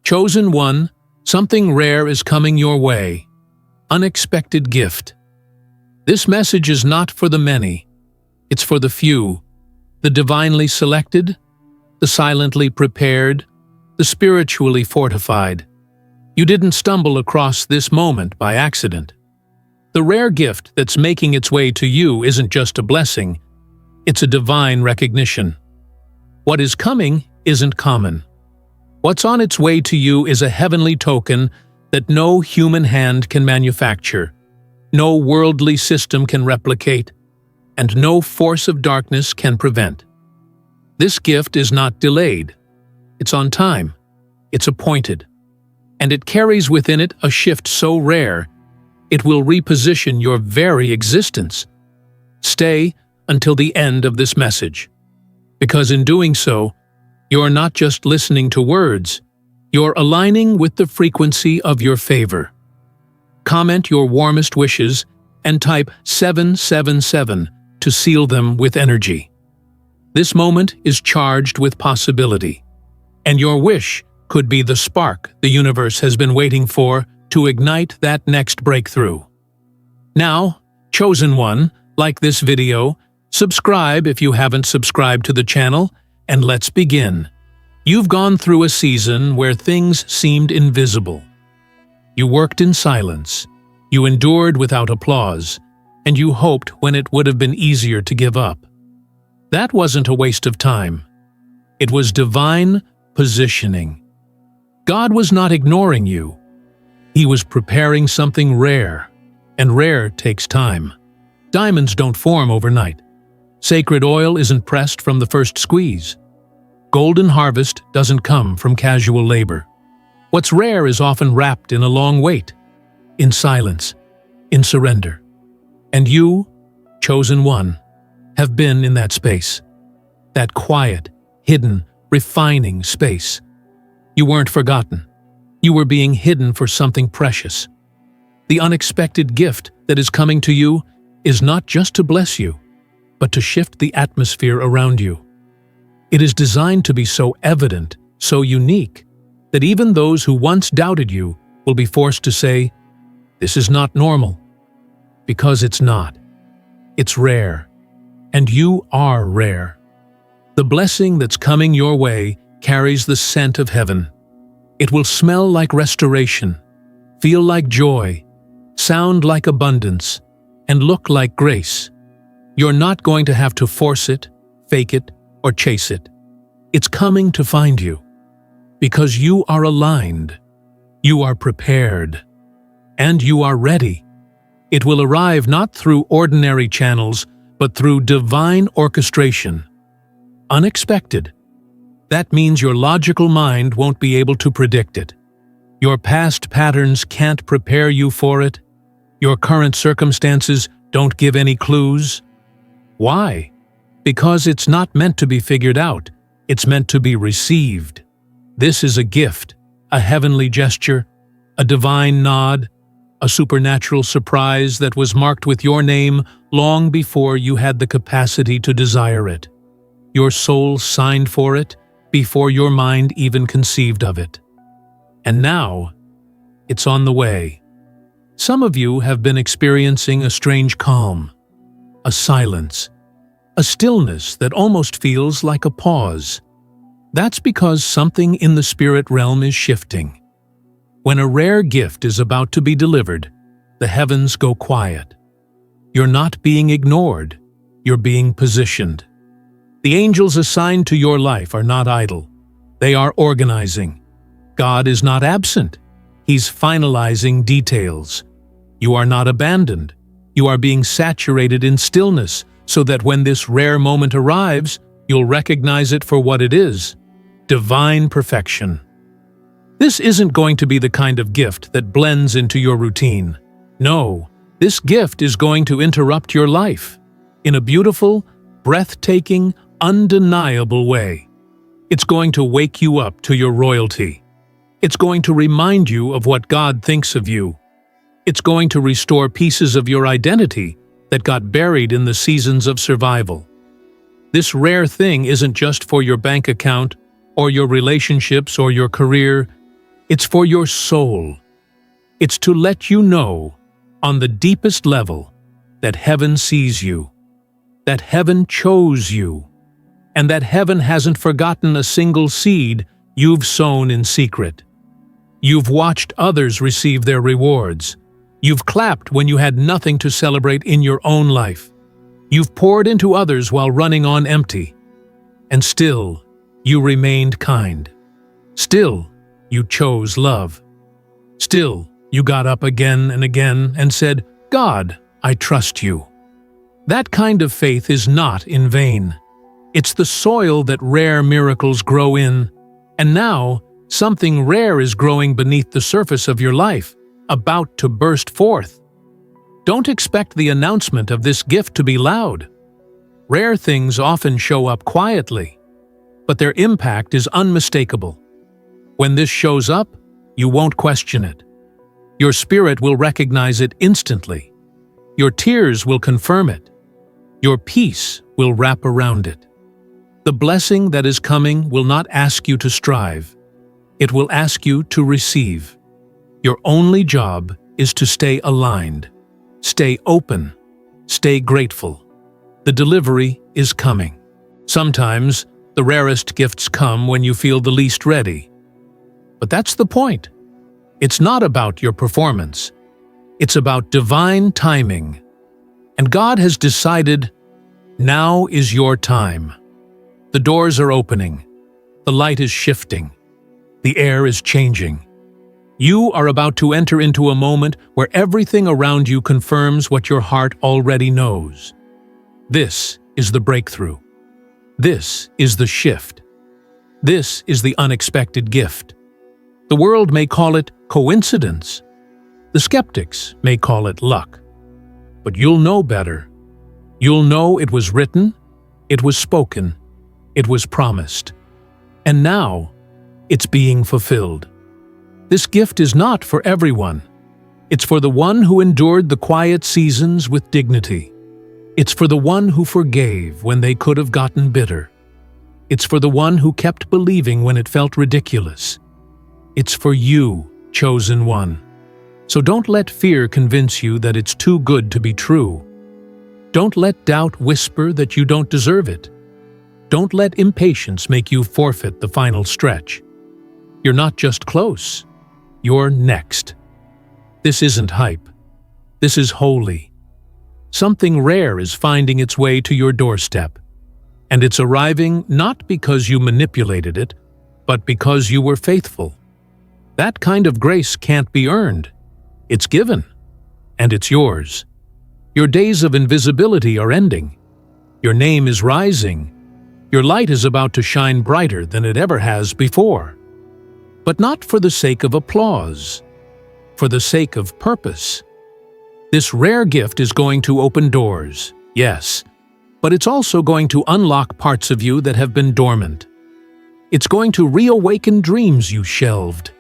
Chosen one, something rare is coming your way. Unexpected gift. This message is not for the many. It's for the few, the divinely selected, the silently prepared, the spiritually fortified. You didn't stumble across this moment by accident. The rare gift that's making its way to you isn't just a blessing, it's a divine recognition. What is coming isn't common. What's on its way to you is a heavenly token that no human hand can manufacture, no worldly system can replicate, and no force of darkness can prevent. This gift is not delayed. It's on time. It's appointed. And it carries within it a shift so rare, it will reposition your very existence. Stay until the end of this message, because in doing so, you're not just listening to words, you're aligning with the frequency of your favor. Comment your warmest wishes and type 777 to seal them with energy. This moment is charged with possibility, and your wish could be the spark the universe has been waiting for to ignite that next breakthrough. Now, chosen one, like this video, subscribe if you haven't subscribed to the channel, and let's begin. You've gone through a season where things seemed invisible. You worked in silence, you endured without applause, and you hoped when it would have been easier to give up. That wasn't a waste of time. It was divine positioning. God was not ignoring you. He was preparing something rare, and rare takes time. Diamonds don't form overnight. Sacred oil isn't pressed from the first squeeze. Golden harvest doesn't come from casual labor. What's rare is often wrapped in a long wait, in silence, in surrender. And you, chosen one, have been in that space. That quiet, hidden, refining space. You weren't forgotten. You were being hidden for something precious. The unexpected gift that is coming to you is not just to bless you, but to shift the atmosphere around you. It is designed to be so evident, so unique, that even those who once doubted you will be forced to say, "This is not normal." Because it's not. It's rare. And you are rare. The blessing that's coming your way carries the scent of heaven. It will smell like restoration, feel like joy, sound like abundance, and look like grace. You're not going to have to force it, fake it, or chase it. It's coming to find you. Because you are aligned, you are prepared, and you are ready. It will arrive not through ordinary channels, but through divine orchestration. Unexpected. That means your logical mind won't be able to predict it. Your past patterns can't prepare you for it. Your current circumstances don't give any clues. Why? Because it's not meant to be figured out. It's meant to be received. This is a gift, a heavenly gesture, a divine nod, a supernatural surprise that was marked with your name long before you had the capacity to desire it. Your soul signed for it before your mind even conceived of it. And now, it's on the way. Some of you have been experiencing a strange calm, a silence, a stillness that almost feels like a pause. That's because something in the spirit realm is shifting. When a rare gift is about to be delivered, the heavens go quiet. You're not being ignored, you're being positioned. The angels assigned to your life are not idle. They are organizing. God is not absent. He's finalizing details. You are not abandoned. You are being saturated in stillness so that when this rare moment arrives, you'll recognize it for what it is: divine perfection. This isn't going to be the kind of gift that blends into your routine. No, this gift is going to interrupt your life in a beautiful, breathtaking, undeniable way. It's going to wake you up to your royalty. It's going to remind you of what God thinks of you. It's going to restore pieces of your identity that got buried in the seasons of survival. This rare thing isn't just for your bank account or your relationships or your career. It's for your soul. It's to let you know, on the deepest level, that heaven sees you, that heaven chose you, and that heaven hasn't forgotten a single seed you've sown in secret. You've watched others receive their rewards. You've clapped when you had nothing to celebrate in your own life. You've poured into others while running on empty. And still, you remained kind. Still, you chose love. Still, you got up again and again and said, "God, I trust you." That kind of faith is not in vain. It's the soil that rare miracles grow in, and now something rare is growing beneath the surface of your life, about to burst forth. Don't expect the announcement of this gift to be loud. Rare things often show up quietly, but their impact is unmistakable. When this shows up, you won't question it. Your spirit will recognize it instantly. Your tears will confirm it. Your peace will wrap around it. The blessing that is coming will not ask you to strive. It will ask you to receive. Your only job is to stay aligned, stay open, stay grateful. The delivery is coming. Sometimes, the rarest gifts come when you feel the least ready. But that's the point. It's not about your performance. It's about divine timing. And God has decided, now is your time. The doors are opening. The light is shifting. The air is changing. You are about to enter into a moment where everything around you confirms what your heart already knows. This is the breakthrough. This is the shift. This is the unexpected gift. The world may call it coincidence. The skeptics may call it luck. But you'll know better. You'll know it was written, it was spoken, it was promised. And now, it's being fulfilled. This gift is not for everyone. It's for the one who endured the quiet seasons with dignity. It's for the one who forgave when they could have gotten bitter. It's for the one who kept believing when it felt ridiculous. It's for you, chosen one. So don't let fear convince you that it's too good to be true. Don't let doubt whisper that you don't deserve it. Don't let impatience make you forfeit the final stretch. You're not just close. You're next. This isn't hype. This is holy. Something rare is finding its way to your doorstep. And it's arriving not because you manipulated it, but because you were faithful. That kind of grace can't be earned. It's given, and it's yours. Your days of invisibility are ending. Your name is rising. Your light is about to shine brighter than it ever has before. But not for the sake of applause, for the sake of purpose. This rare gift is going to open doors, yes, but it's also going to unlock parts of you that have been dormant. It's going to reawaken dreams you shelved.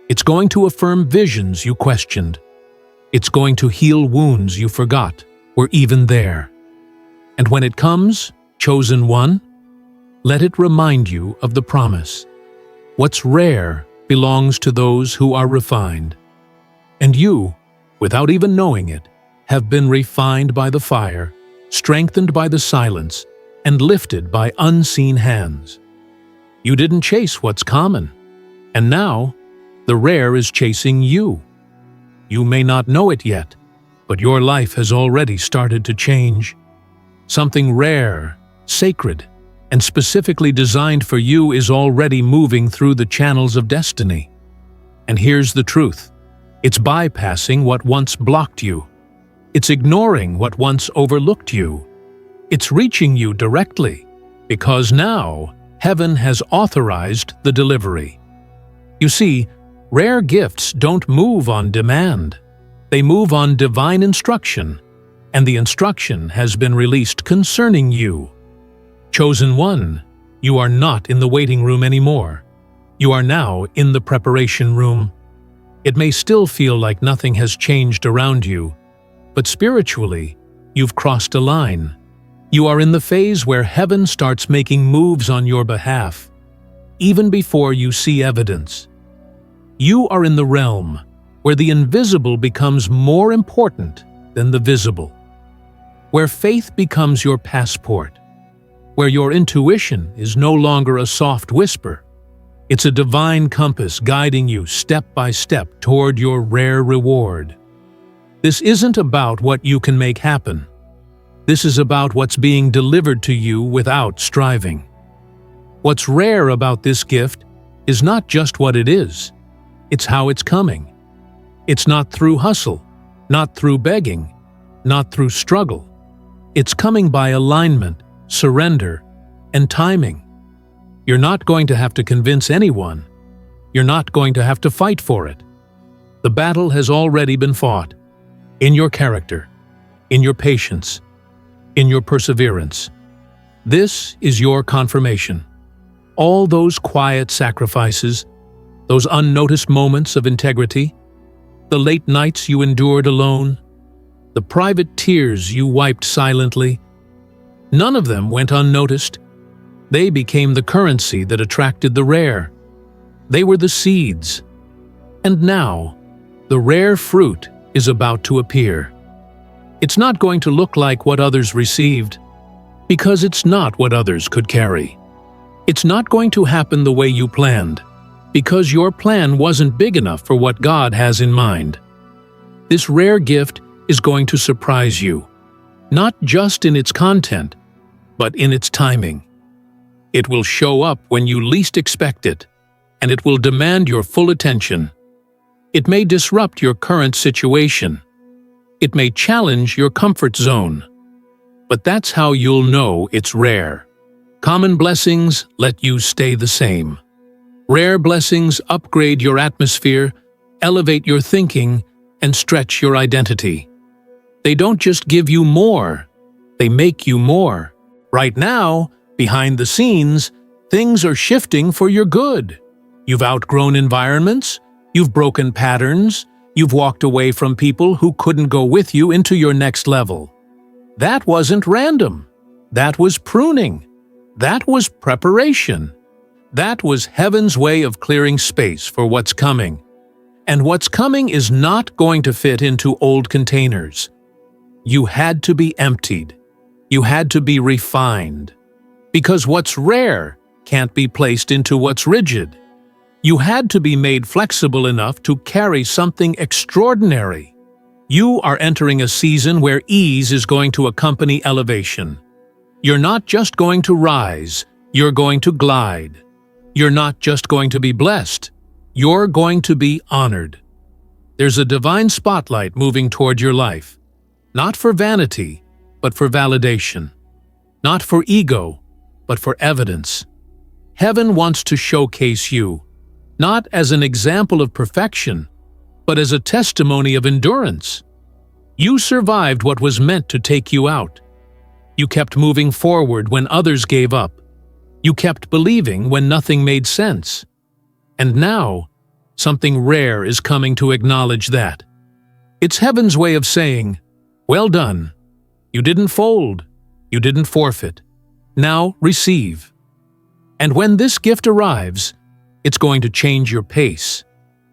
It's going to affirm visions you questioned. It's going to heal wounds you forgot were even there. And when it comes, chosen one, let it remind you of the promise. What's rare belongs to those who are refined. And you, without even knowing it, have been refined by the fire, strengthened by the silence, and lifted by unseen hands. You didn't chase what's common, and now the rare is chasing you. You may not know it yet, but your life has already started to change. Something rare, sacred, and specifically designed for you is already moving through the channels of destiny. And here's the truth. It's bypassing what once blocked you. It's ignoring what once overlooked you. It's reaching you directly, because now heaven has authorized the delivery. You see, rare gifts don't move on demand. They move on divine instruction, and the instruction has been released concerning you. Chosen one, you are not in the waiting room anymore. You are now in the preparation room. It may still feel like nothing has changed around you, but spiritually, you've crossed a line. You are in the phase where heaven starts making moves on your behalf, even before you see evidence. You are in the realm where the invisible becomes more important than the visible, where faith becomes your passport, where your intuition is no longer a soft whisper. It's a divine compass guiding you step by step toward your rare reward. This isn't about what you can make happen. This is about what's being delivered to you without striving. What's rare about this gift is not just what it is, it's how it's coming. It's not through hustle, not through begging, not through struggle. It's coming by alignment, surrender, and timing. You're not going to have to convince anyone. You're not going to have to fight for it. The battle has already been fought. In your character, in your patience, in your perseverance. This is your confirmation. All those quiet sacrifices, those unnoticed moments of integrity, the late nights you endured alone, the private tears you wiped silently, none of them went unnoticed. They became the currency that attracted the rare. They were the seeds. And now, the rare fruit is about to appear. It's not going to look like what others received, because it's not what others could carry. It's not going to happen the way you planned, because your plan wasn't big enough for what God has in mind. This rare gift is going to surprise you, not just in its content, but in its timing. It will show up when you least expect it, and it will demand your full attention. It may disrupt your current situation. It may challenge your comfort zone. But that's how you'll know it's rare. Common blessings let you stay the same. Rare blessings upgrade your atmosphere, elevate your thinking, and stretch your identity. They don't just give you more, they make you more. Right now, behind the scenes, things are shifting for your good. You've outgrown environments, you've broken patterns, you've walked away from people who couldn't go with you into your next level. That wasn't random. That was pruning. That was preparation. That was heaven's way of clearing space for what's coming. And what's coming is not going to fit into old containers. You had to be emptied. You had to be refined. Because what's rare can't be placed into what's rigid. You had to be made flexible enough to carry something extraordinary. You are entering a season where ease is going to accompany elevation. You're not just going to rise, you're going to glide. You're not just going to be blessed, you're going to be honored. There's a divine spotlight moving toward your life, not for vanity, but for validation. Not for ego, but for evidence. Heaven wants to showcase you, not as an example of perfection, but as a testimony of endurance. You survived what was meant to take you out. You kept moving forward when others gave up. You kept believing when nothing made sense. And now, something rare is coming to acknowledge that. It's heaven's way of saying, well done. You didn't fold. You didn't forfeit. Now receive. And when this gift arrives, it's going to change your pace.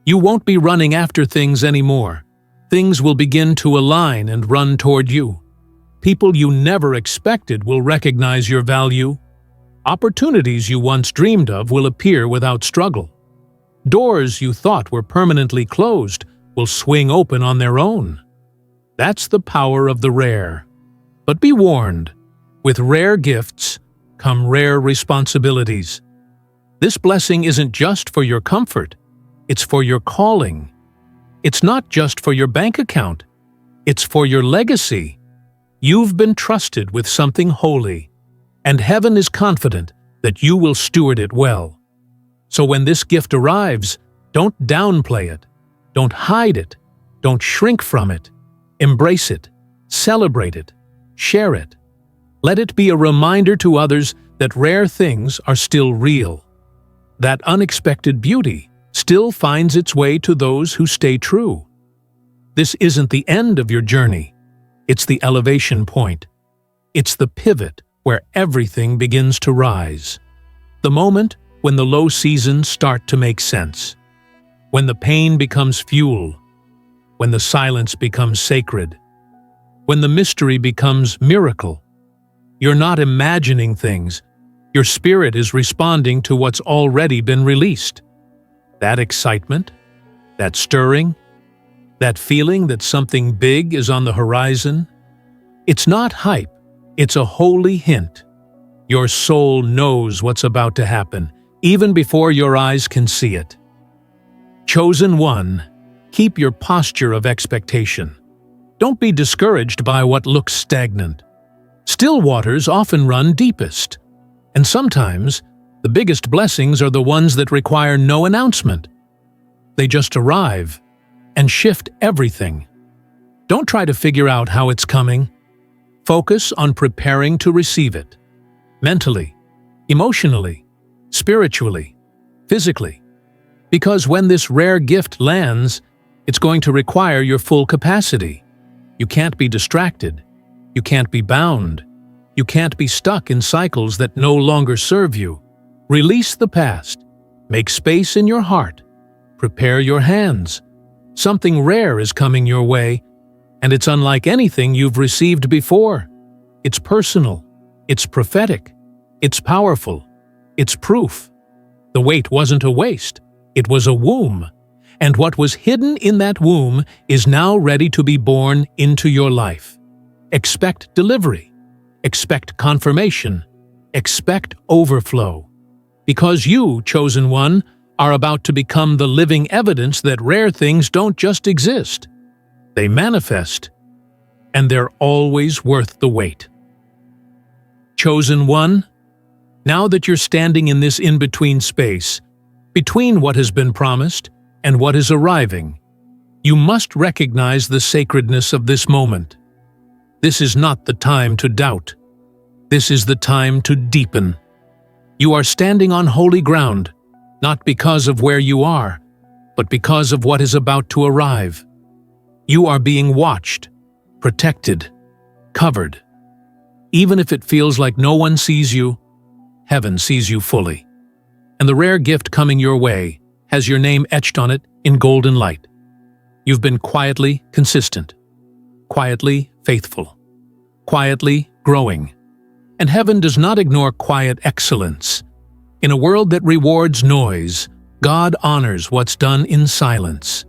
You won't be running after things anymore. Things will begin to align and run toward you. People you never expected will recognize your value. Opportunities you once dreamed of will appear without struggle. Doors you thought were permanently closed will swing open on their own. That's the power of the rare. But be warned, with rare gifts come rare responsibilities. This blessing isn't just for your comfort, it's for your calling. It's not just for your bank account, it's for your legacy. You've been trusted with something holy, and heaven is confident that you will steward it well. So when this gift arrives, don't downplay it, don't hide it, don't shrink from it. Embrace it, celebrate it, share it. Let it be a reminder to others that rare things are still real. That unexpected beauty still finds its way to those who stay true. This isn't the end of your journey. It's the elevation point. It's the pivot where everything begins to rise. The moment when the low seasons start to make sense. when the pain becomes fuel, when the silence becomes sacred, when the mystery becomes miracle. You're not imagining things. Your spirit is responding to what's already been released. That excitement, that stirring, that feeling that something big is on the horizon, it's not hype, it's a holy hint. Your soul knows what's about to happen, even before your eyes can see it. Chosen one, keep your posture of expectation. Don't be discouraged by what looks stagnant. Still waters often run deepest, and sometimes the biggest blessings are the ones that require no announcement. They just arrive and shift everything. Don't try to figure out how it's coming. Focus on preparing to receive it. Mentally, emotionally, spiritually, physically. Because when this rare gift lands, it's going to require your full capacity. You can't be distracted. You can't be bound. You can't be stuck in cycles that no longer serve you. Release the past. Make space in your heart. Prepare your hands. Something rare is coming your way, and it's unlike anything you've received before. It's personal. It's prophetic. It's powerful. It's proof. The wait wasn't a waste. It was a womb. And what was hidden in that womb is now ready to be born into your life. Expect delivery. Expect confirmation. Expect overflow. Because you, chosen one, are about to become the living evidence that rare things don't just exist. They manifest, and they're always worth the wait. Chosen one, now that you're standing in this in-between space, between what has been promised and what is arriving, you must recognize the sacredness of this moment. This is not the time to doubt. This is the time to deepen. You are standing on holy ground, not because of where you are, but because of what is about to arrive. You are being watched, protected, covered. Even if it feels like no one sees you, heaven sees you fully. And the rare gift coming your way has your name etched on it in golden light. You've been quietly consistent, quietly faithful, quietly growing. And heaven does not ignore quiet excellence. In a world that rewards noise, God honors what's done in silence.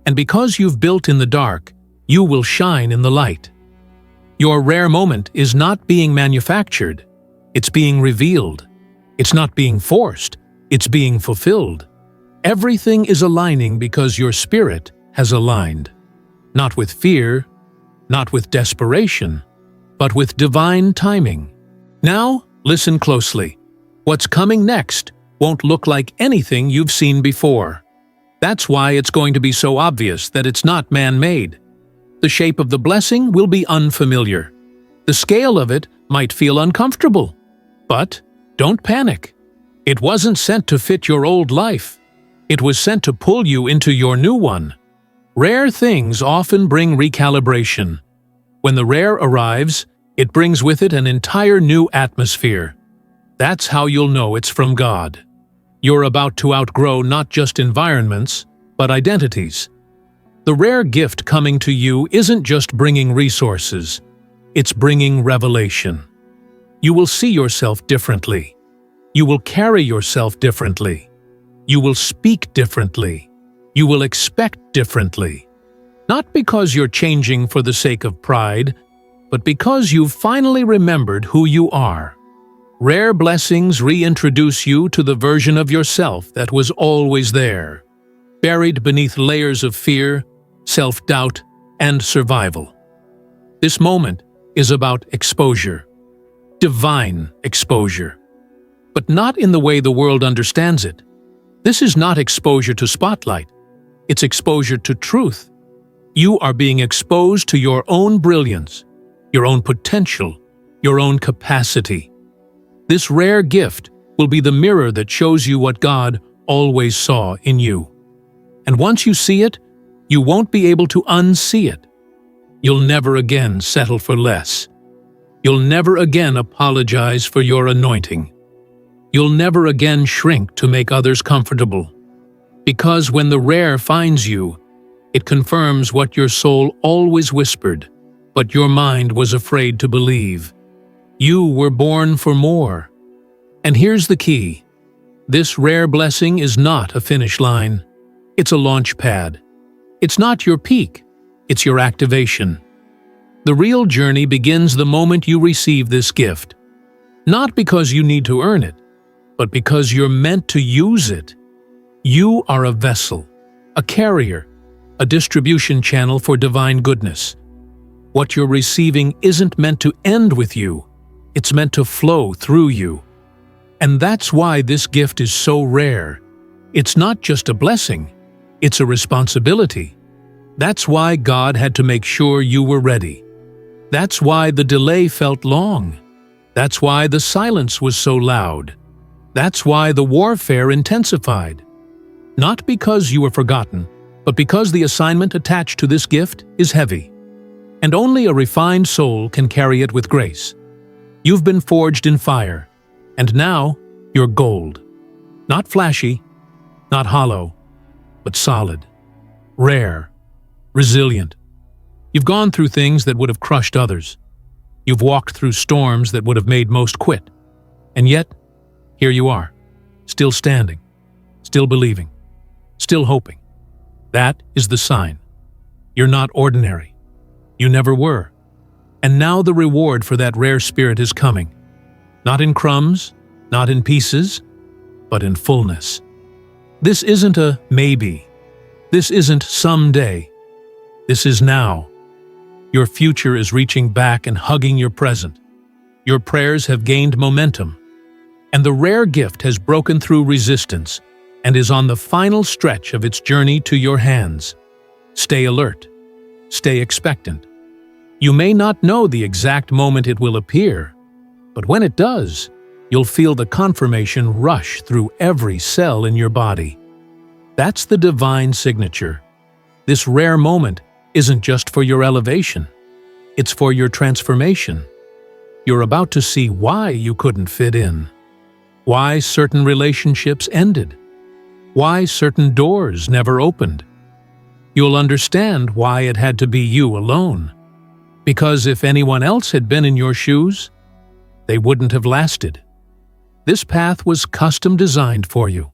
And because you've built in the dark, you will shine in the light. Your rare moment is not being manufactured. It's being revealed. It's not being forced. It's being fulfilled. Everything is aligning because your spirit has aligned. Not with fear, not with desperation, but with divine timing. Now, listen closely. What's coming next won't look like anything you've seen before. That's why it's going to be so obvious that it's not man-made. The shape of the blessing will be unfamiliar. The scale of it might feel uncomfortable. But don't panic. It wasn't sent to fit your old life. It was sent to pull you into your new one. Rare things often bring recalibration. When the rare arrives, it brings with it an entire new atmosphere. That's how you'll know it's from God. You're about to outgrow not just environments, but identities. The rare gift coming to you isn't just bringing resources, it's bringing revelation. You will see yourself differently. You will carry yourself differently. You will speak differently. You will expect differently. Not because you're changing for the sake of pride, but because you've finally remembered who you are. Rare blessings reintroduce you to the version of yourself that was always there, buried beneath layers of fear, self-doubt, and survival. This moment is about exposure, divine exposure, but not in the way the world understands it. This is not exposure to spotlight, it's exposure to truth. You are being exposed to your own brilliance, your own potential, your own capacity. This rare gift will be the mirror that shows you what God always saw in you. And once you see it, you won't be able to unsee it. You'll never again settle for less. You'll never again apologize for your anointing. You'll never again shrink to make others comfortable. Because when the rare finds you, it confirms what your soul always whispered, but your mind was afraid to believe. You were born for more. And here's the key. This rare blessing is not a finish line. It's a launch pad. It's not your peak. It's your activation. The real journey begins the moment you receive this gift. Not because you need to earn it, but because you're meant to use it. You are a vessel, a carrier, a distribution channel for divine goodness. What you're receiving isn't meant to end with you. It's meant to flow through you. And that's why this gift is so rare. It's not just a blessing, it's a responsibility. That's why God had to make sure you were ready. That's why the delay felt long. That's why the silence was so loud. That's why the warfare intensified. Not because you were forgotten, but because the assignment attached to this gift is heavy. And only a refined soul can carry it with grace. You've been forged in fire, and now you're gold. Not flashy, not hollow, but solid, rare, resilient. You've gone through things that would have crushed others. You've walked through storms that would have made most quit. And yet, here you are, still standing, still believing, still hoping. That is the sign. You're not ordinary. You never were. And now the reward for that rare spirit is coming. Not in crumbs, not in pieces, but in fullness. This isn't a maybe. This isn't someday. This is now. Your future is reaching back and hugging your present. Your prayers have gained momentum. And the rare gift has broken through resistance and is on the final stretch of its journey to your hands. Stay alert. Stay expectant. You may not know the exact moment it will appear, but when it does, you'll feel the confirmation rush through every cell in your body. That's the divine signature. This rare moment isn't just for your elevation. It's for your transformation. You're about to see why you couldn't fit in, why certain relationships ended, why certain doors never opened. You'll understand why it had to be you alone. Because if anyone else had been in your shoes, they wouldn't have lasted. This path was custom designed for you.